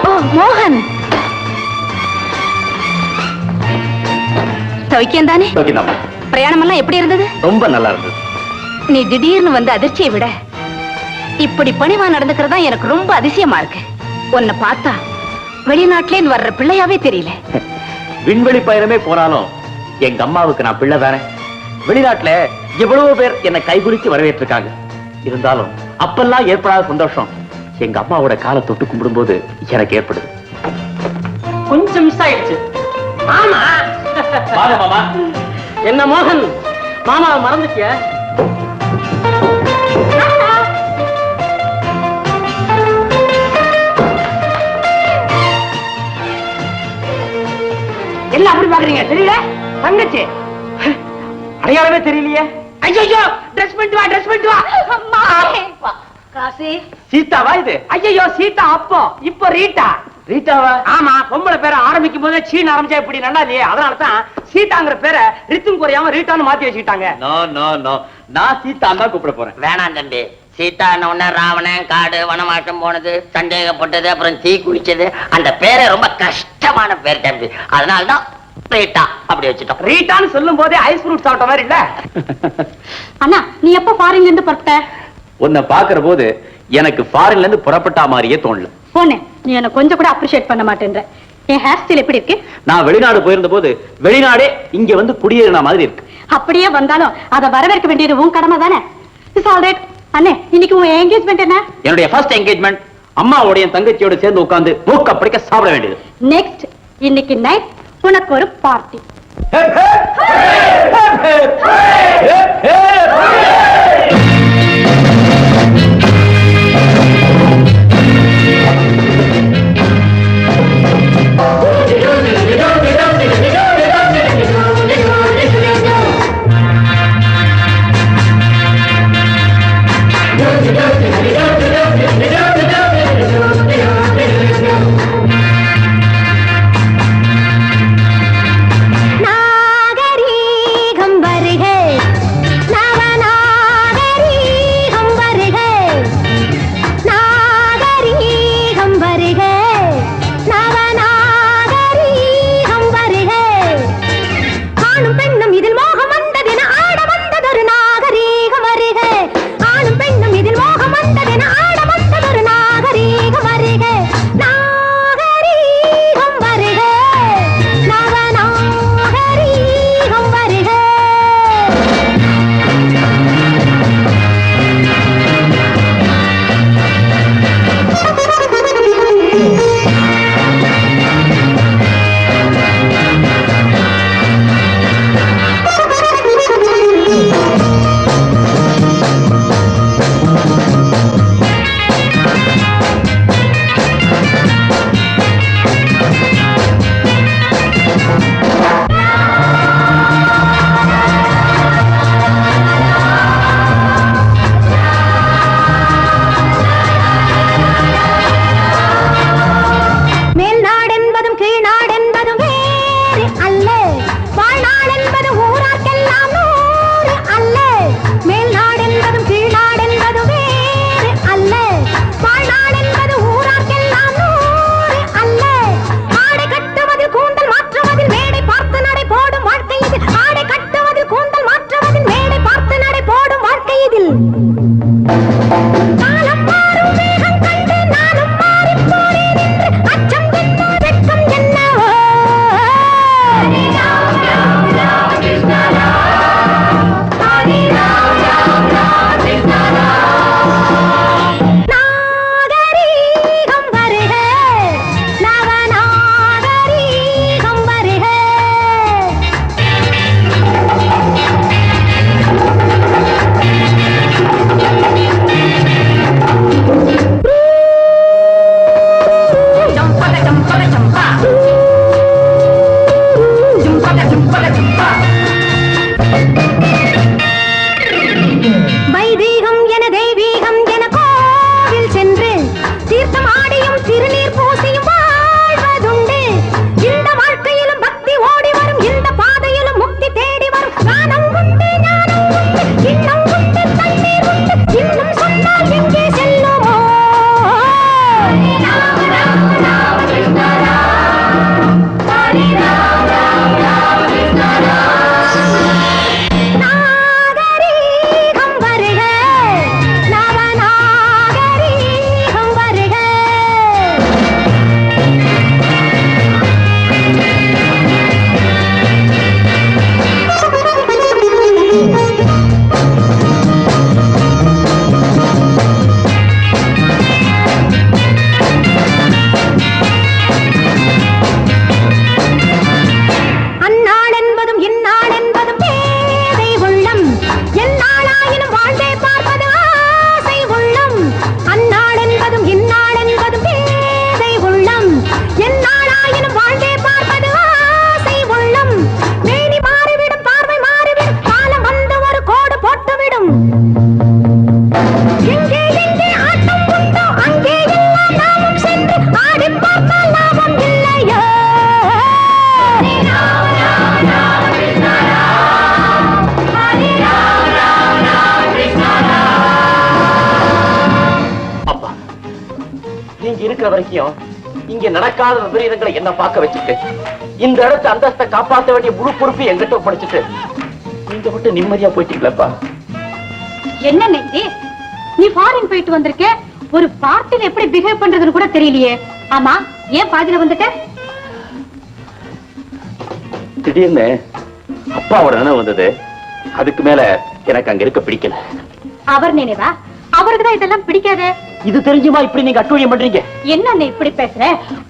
ஓ மோகன், சௌக்கியம் தானே? பிரயாணம் எல்லாம் எப்படி இருந்தது? ரொம்ப நல்லா இருந்தது. நீ திடீர்னு வந்து அதிர்ச்சியை விட இப்படி பணிவா நடந்துக்கிறதா எனக்கு ரொம்ப அதிசயமா இருக்கு. உன்னை பார்த்தா வெளிநாட்டிலே வர்ற பிள்ளையாவே தெரியல. விண்வெளி பயணமே போனாலும் எங்க அம்மாவுக்கு நான் பிள்ளை தானே. வெளிநாட்டுல எவ்வளவு பேர் என்னை கைகுலிச்சு வரவேற்றிருக்காங்க. இருந்தாலும் அப்பெல்லாம் ஏற்படாத சந்தோஷம் எங்க அம்மாவோட காலை தொட்டு கும்பிடும் போது எனக்கு ஏற்படுது. கொஞ்சம் மிஸ் ஆயிடுச்சு. மாமா மாமா என்ன மோகன், மாமாவை மறந்துட்டிய? என்ன அப்படி பாக்குறீங்க? தெரியல தங்கச்சி அடையாளமே தெரியலையே. ஐயோ ட்ரெஸ் பண்ணிட்டு வா, ட்ரெஸ் பண்ணிட்டு வா. காசி, சீதாவா இது? ஐயோ சீதா அப்போ, இப்போ ரீட்டா. ரீட்டாவா? ஆமா, பொம்பளை பேரை ஆரம்பிக்கும் போதே சீன் ஆரம்பிச்சா இப்படி நல்லா இல்லையே. அதனாலதான் சீதாங்கிற பேரை ரித்தும் குறையாம ரீட்டான்னு மாத்தி வச்சுக்கிட்டாங்க. நோ நோ நோ, நான் சீதா தான் கூப்பிட போறேன். வேணாம் தம்பி. சீதா உடனே ராவணன் காடு வனமாட்டம் போனது, சந்தேகப்பட்டது, அப்புறம் தீ குளிச்சது, அந்த பேரை ரொம்ப கஷ்டமான பேர் தம்பி. அதனாலதான் ரீட்டா அப்படி வச்சுட்டோம். ரீட்டான்னு சொல்லும் போதே ஐஸ் ஃப்ரூட் சாப்பிட்ட மாதிரி இல்ல? அண்ணா நீ எப்ப ஃபாரின்ல இருந்து புறப்பட்ட? உன்னை பாக்குற போது எனக்கு ஃபாரின்ல இருந்து புறப்பட்ட மாதிரியே தோணல. போனே, நீ என்ன கொஞ்சம் கூட அப்ரிஷியேட் பண்ண மாட்டேன்ற. என் ஹேர் ஸ்டைல் எப்படி இருக்கு? நான் வெளிநாடு போயிருந்த போது வெளிநாடே இங்க வந்து குடியேறின மாதிரி இருக்கு. அப்படியே வந்தாலும் அதை வரவேற்க வேண்டியது உன் கடமை தானே. It's all right. அண்ணே, இன்னைக்கு உன் என்கேஜ்மெண்ட் என்ன? என்னுடைய ஃபர்ஸ்ட் என்கேஜ்மெண்ட். அம்மாவோட என் தங்கச்சியோட சேர்ந்து உட்கார்ந்து மூக்க படிக்க சாப்பிட வேண்டியது. நெக்ஸ்ட் இன்னைக்கு நைட் உனக்கு ஒரு பார்ட்டி. நாகரீகம் வருக, நவநாகரிகம் இருக்கிற வரைக்கும் இங்க நடக்காத விபரீதங்களை என்ன பார்க்க வச்சுட்டு இந்த இடத்து அந்தஸ்தை காப்பாற்ற வேண்டிய முழு பொறுப்பு எங்கிட்ட படிச்சுட்டு நீங்க மட்டும் நிம்மதியா போயிட்டீங்களப்பா. என்ன நெஞ்சி, நீ ஃபாரின் போயிட்டு வந்திருக்க, ஒரு பார்ட்டில எப்படி பிஹேவ் பண்றதுன்னு கூட தெரியலையே. ஆமா, ஏன் பாதியில வந்துட்ட? திடீர்னு அப்பாவோட நினைவு வந்தது. அதுக்கு மேல எனக்கு அங்க இருக்க பிடிக்கல. அவர் நினைவா? அவருக்குதான் இதெல்லாம் பிடிக்காது. இது தெரிஞ்சுமா இப்படி நீங்க அட்டூழியம் பண்றீங்க? என்ன நீ இப்படி பேசுற?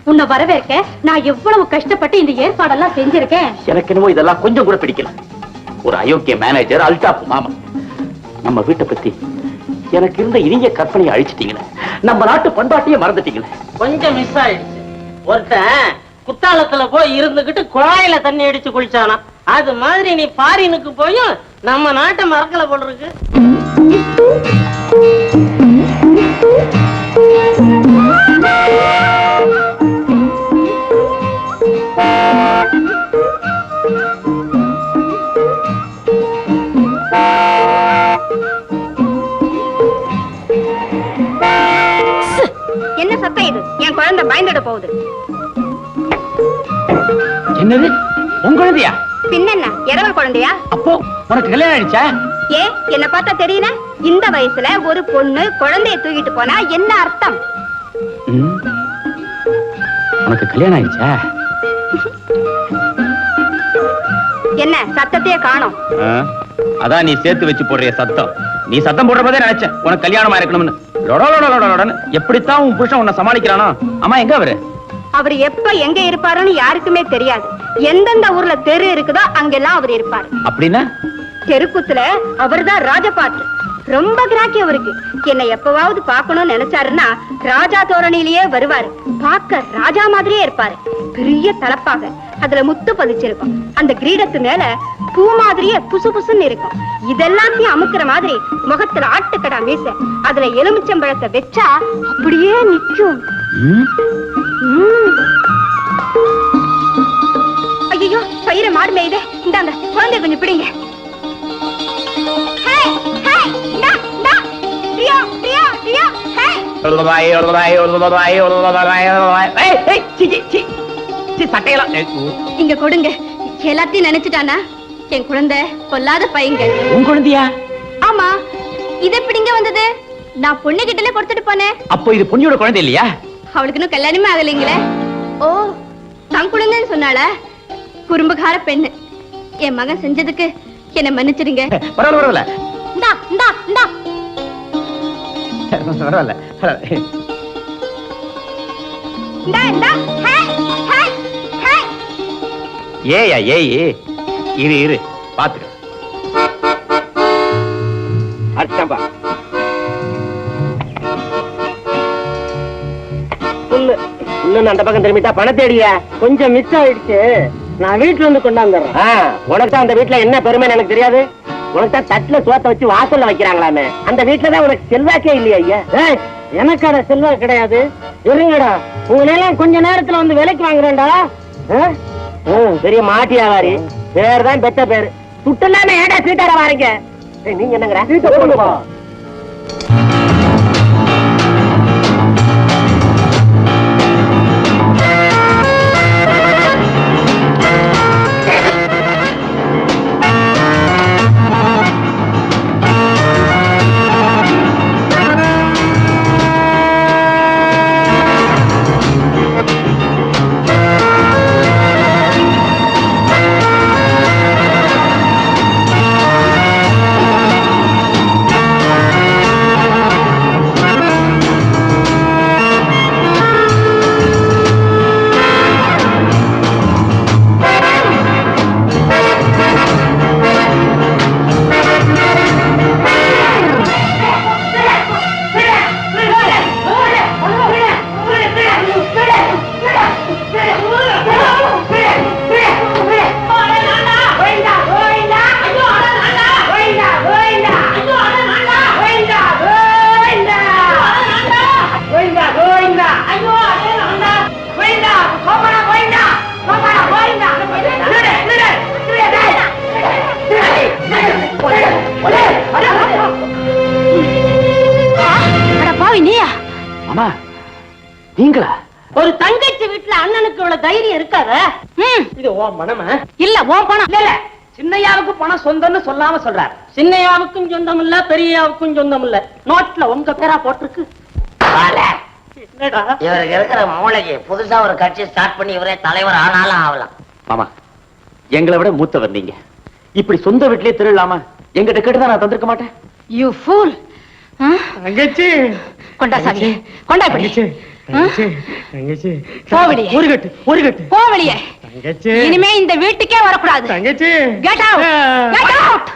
உன்னை வரவேற்க நான் எவ்வளவு கஷ்டப்பட்டு இந்த ஏற்பாடெல்லாம் செஞ்சிருக்கேன். எனக்கு என்னமோ இதெல்லாம் கொஞ்சம் கூட பிடிக்கல. ஒரு அயோக்கிய மேனேஜர், அல்டாப் மாமா, நம்ம வீட்டை பத்தி எனக்கு இருந்த இனிய கற்பனையை அழிச்சிட்டீங்களே. நம்ம நாட்டு பண்பாட்டையே மறந்துட்டீங்களே. கொஞ்சம் மிஸ் ஆயிடுச்சு. ஒருத்தன் குத்தாலத்துல போய் இருந்துகிட்டு குழாயில தண்ணி அடிச்சு குளிச்சானா, அது மாதிரி நீ ஃபாரினுக்கு போயும் நம்ம நாட்டை மறக்கல போல இருக்கு. என்ன சத்தம் இது? என் குழந்தை பயந்துட போகுது. என்னது, உங்க குழந்தையா? பின்ன இரவல் குழந்தையா? அப்போ உனக்கு கல்யாணம் ஆயிடுச்சா? ஏ, என்ன பார்த்தா தெரியல? இந்த வயசுல ஒரு பொண்ணு குழந்தைய தூக்கிட்டு போனா என்ன அர்த்தம்? உனக்கு கல்யாணம் ஆயிடுச்சா? என்ன சத்தத்தையே காணோம்? அதான் நீ சேர்த்து வச்சு போடுற சத்தம். நீ சத்தம் போடுற போதே நினைச்சேன் உனக்கு கல்யாணம் இருக்கணும்னு. எப்படித்தான் உன் புருஷன் உன்னை சமாளிக்கிறானோ. அம்மா எங்க அவரு? அவர் எப்ப எங்க இருப்பாருன்னு யாருக்குமே தெரியாது. எந்தெந்த ஊர்ல தெரு இருக்குதோ அங்கெல்லாம் அவர் இருப்பாரு. அப்படின்னா தெருக்குத்துல அவர்தான் ராஜபாட்டு. ரொம்ப கிராக்கி அவருக்கு. என்னை எப்பவாவது பாக்கணும்னு நினைச்சாருன்னா ராஜா தோரணிலேயே வருவாரு. பார்க்க ராஜா மாதிரியே இருப்பாரு. பெரிய தலப்பாக, அதுல முத்து பதிச்சிருக்கும். அந்த கிரீடத்து மேல பூ மாதிரியே புசு புசுன்னு இருக்கும். இதெல்லாத்தையும் அமுக்குற மாதிரி முகத்துல ஆட்டுக்கடா மீச, அதுல எலுமிச்சம்பழத்தை வச்சா அப்படியே நிக்கும். ஐயோ, பயிர மாடு மேயுதே. இந்தாங்க குழந்தை கொஞ்சம் பிடிங்க. இங்க கொடுங்க. எல்லாத்தையும் நினைச்சிட்டானா என் குழந்தை பொல்லாத பையங்க. உன் குழந்தையா? ஆமா. இது எப்படிங்க வந்தது? நான் பொண்ணு கிட்டல கொடுத்துட்டு போனேன். அப்போ இது பொண்ணியோட குழந்தை இல்லையா? அவளுக்கு இன்னும் கல்யாணமே ஆகலைங்களே. ஓ, தன் குழந்தைன்னு சொன்னால. குறும்புகார பெண்ணு. என் மகன் செஞ்சதுக்கு என்ன மன்னிச்சிடுங்க. பரவாயில்ல இந்தா இந்தா இந்தா. பரவாயில்ல. இந்தா இந்தா. Hi hi hi. ஏயா ஏய், இரு பாத்துக்க. அச்சம்பா புல்லு புல்லுன்னு அந்த பக்கம் திரும்பிட்டா பணம் தேடியா? கொஞ்சம் மிஸ் ஆயிடுச்சு. நான் வீட்டுல இருந்து கொண்டாந்துறேன். உனக்கு தான் அந்த வீட்டுல என்ன பெருமைன்னு எனக்கு தெரியாது. உனக்கு தான் தட்டுல சோத்த வச்சு வாசல்ல வைக்கிறாங்களாமே. அந்த வீட்டுலதான் உனக்கு செல்வாக்கே இல்லையா? ஐயா, எனக்கான செல்வாக்கு கிடையாது. இருங்கடா, உங்களெல்லாம் கொஞ்ச நேரத்துல வந்து விலைக்கு வாங்குறேன்டா. பெரிய மாட்டியாவாரி பேர் தான் பெத்த பேரு. சுட்டுலாம ஏடா சீட்டார வாரீங்க? நீங்க என்னங்கிற? நீங்களா? ஒரு தங்கச்சி வீட்டுல அண்ணனுக்கு இவ்வளவு தைரியம் இருக்காத. இது ஓ மனமா? இல்ல உன் பணம். இல்ல சின்னையாவுக்கு பணம் சொந்தம்னு சொல்லாம சொல்றாரு. சின்னையாவுக்கும் சொந்தம் இல்ல, பெரியாவுக்கும் சொந்தம் இல்ல. நோட்ல உங்க பேரா போட்டிருக்கு. என்னடா இவருக்கு இருக்கிற மூளைக்கு புதுசா ஒரு கட்சி ஸ்டார்ட் பண்ணி இவரே தலைவர் ஆனாலும் ஆகலாம். மாமா, எங்களை விட மூத்தவர் நீங்க. இப்படி சொந்த வீட்டிலேயே திருடலாமா? எங்கிட்ட கேட்டுதான் நான் தந்திருக்க மாட்டேன். You pool. தங்கச்சி கொண்டா சாவி, கொண்டா இப்படி. தங்கச்சி போ வெளியே. ஒரு கட்டு போ வெளியே. தங்கச்சி இனிமே இந்த வீட்டுக்கே வரக்கூடாது. தங்கச்சி கெட் அவுட், கெட் அவுட்.